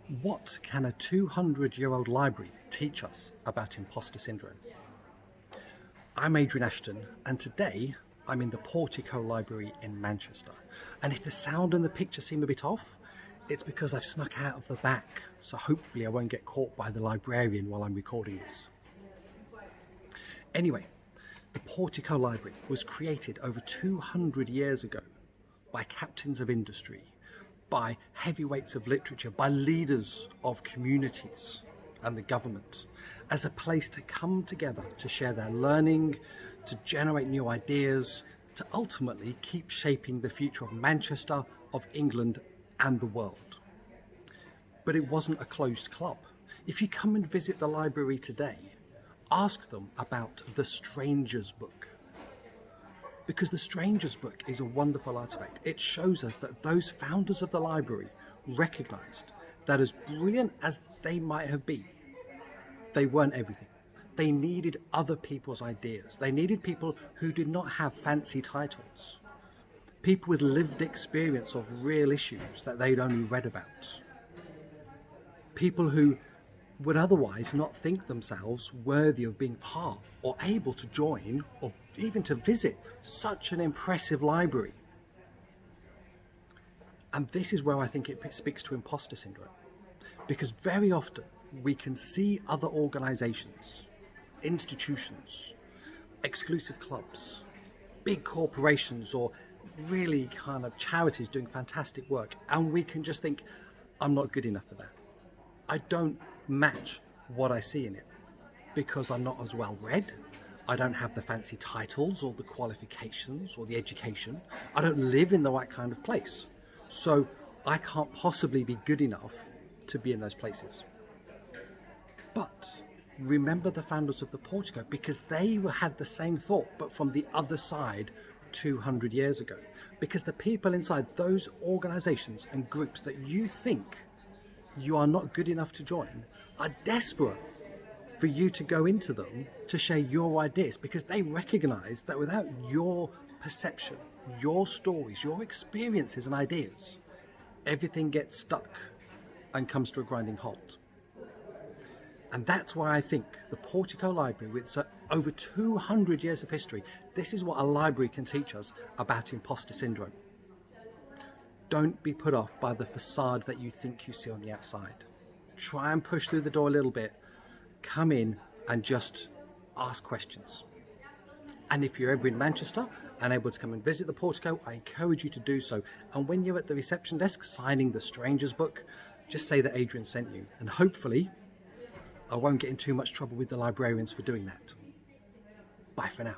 What can a 200-year-old library teach us about imposter syndrome? I'm Adrian Ashton, and today I'm in the Portico Library in Manchester. And if the sound and the picture seem a bit off, it's because I've snuck out of the back, so hopefully I won't get caught by the librarian while I'm recording this. Anyway, the Portico Library was created over 200 years ago by captains of industry, by heavyweights of literature, by leaders of communities and the government, as a place to come together to share their learning, to generate new ideas, to ultimately keep shaping the future of Manchester, of England and the world. But it wasn't a closed club. If you come and visit the library today, ask them about the Stranger's Book. Because the Stranger's Book is a wonderful artifact. It shows us that those founders of the library recognised that as brilliant as they might have been, they weren't everything. They needed other people's ideas. They needed people who did not have fancy titles. People with lived experience of real issues that they'd only read about. People who would otherwise not think themselves worthy of being part or able to join or even to visit such an impressive library. And this is where I think it speaks to imposter syndrome, because very often we can see other organizations, institutions, exclusive clubs, big corporations, or really kind of charities doing fantastic work, and we can just think, I'm not good enough for that. I don't match what I see in it because I'm not as well read. I don't have the fancy titles or the qualifications or the education. I don't live in the right kind of place. So I can't possibly be good enough to be in those places. But remember the founders of the Portico, because they had the same thought, but from the other side 200 years ago. Because the people inside those organizations and groups that you think you are not good enough to join are desperate for you to go into them to share your ideas, because they recognize that without your perception, your stories, your experiences and ideas, everything gets stuck and comes to a grinding halt. And that's why I think the Portico Library, with over 200 years of history, this is what a library can teach us about imposter syndrome. Don't be put off by the facade that you think you see on the outside. Try and push through the door a little bit. Come in and just ask questions. And if you're ever in Manchester and able to come and visit the Portico, I encourage you to do so. And when you're at the reception desk signing the Stranger's Book, just say that Adrian sent you. And hopefully, I won't get in too much trouble with the librarians for doing that. Bye for now.